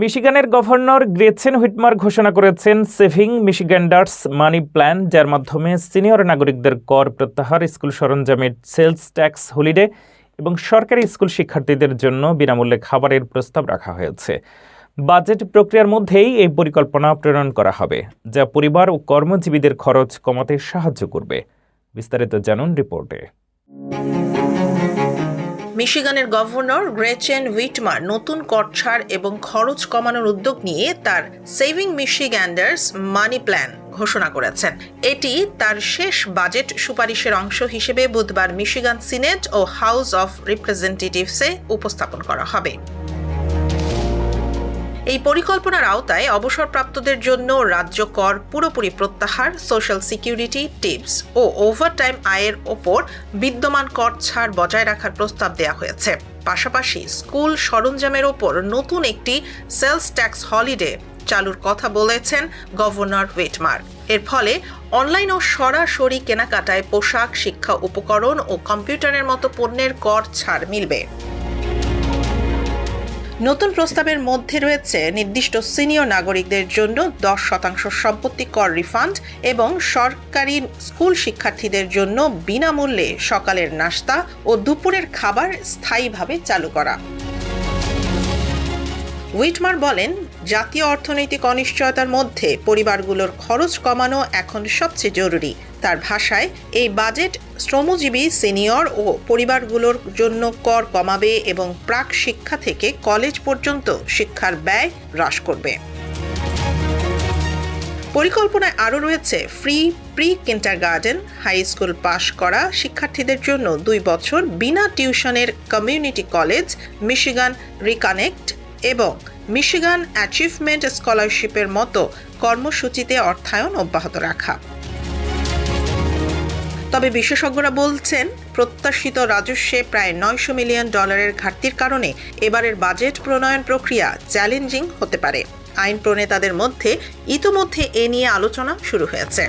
মিশিগানের governor Gretchen হুইটমার ঘোষণা করেছেন saving মিশিগান্ডার্স মানি plan, যার মাধ্যমে সিনিয়র নাগরিকদের কর প্রত্যাহার, স্কুল সরঞ্জামের সেলস ট্যাক্স হলিডে এবং সরকারি স্কুল শিক্ষার্থীদের জন্য বিনামূল্যে খাবারের প্রস্তাব রাখা হয়েছে। বাজেট প্রক্রিয়ার মধ্যেই এই পরিকল্পনা প্রণয়ন করা হবে, যা পরিবার ও কর্মজীবীদের খরচ কমাতে সাহায্য করবে। বিস্তারিত জানুন রিপোর্টে। মিশিগানের গভর্নর গ্রেচেন হুইটমার নতুন কর ছাড় এবং খরচ কমানোর উদ্যোগ নিয়ে তার সেভিং মিশিগান্ডার্স মানি প্ল্যান ঘোষণা করেছেন। এটি তার শেষ বাজেট সুপারিশের অংশ হিসেবে বুধবার মিশিগান সিনেট ও হাউস অফ রিপ্রেজেন্টেটিভসে উপস্থাপন করা হবে। এই পরিকল্পনার আওতায় অবসরপ্রাপ্তদের জন্য রাজ্য কর পুরোপুরি প্রত্যাহার, সোশ্যাল সিকিউরিটি, টিপস ও ওভারটাইম আয়ের ওপর বিদ্যমান কর ছাড় বজায় রাখার প্রস্তাব দেওয়া হয়েছে। পাশাপাশি স্কুল সরঞ্জামের ওপর নতুন একটি সেলস ট্যাক্স হলিডে চালুর কথা বলেছেন গভর্নর হুইটমার। এর ফলে অনলাইন ও সরাসরি কেনাকাটায় পোশাক, শিক্ষা উপকরণ ও কম্পিউটারের মতো পণ্যের কর ছাড় মিলবে। নতুন প্রস্তাবের মধ্যে রয়েছে নির্দিষ্ট সিনিয়র নাগরিকদের জন্য 10% সম্পত্তি কর রিফান্ড এবং সরকারি স্কুল শিক্ষার্থীদের জন্য বিনামূল্যে সকালের নাস্তা ও দুপুরের খাবার স্থায়ীভাবে চালু করা। হুইটমার বলেন, জাতীয় অর্থনৈতিক অনিশ্চয়তার মধ্যে পরিবারগুলোর খরচ কমানো এখন সবচেয়ে জরুরি। তার ভাষায়, এই বাজেট শ্রমজীবী, সিনিয়র ও পরিবারগুলোর জন্য কর কমাবে এবং প্রাক শিক্ষা থেকে কলেজ পর্যন্ত শিক্ষার ব্যয় হ্রাস করবে। পরিকল্পনায় আরও রয়েছে free pre kindergarten, high school পাশ করা শিক্ষার্থীদের জন্য 2 বছর বিনা টিউশনের কমিউনিটি কলেজ, মিশিগান রিকানেক্ট এবং মিশিগান অ্যাচিভমেন্ট স্কলারশিপের মতো কর্মসূচিতে অর্থায়ন অব্যাহত রাখা। তবে বিশেষজ্ঞরা বলছেন, প্রত্যাশিত রাজস্বে প্রায় $900 মিলিয়ন ঘাটতির কারণে এবারের বাজেট প্রণয়ন প্রক্রিয়া চ্যালেঞ্জিং হতে পারে। আইন প্রণেতাদের মধ্যে ইতোমধ্যে এ নিয়ে আলোচনা শুরু হয়েছে।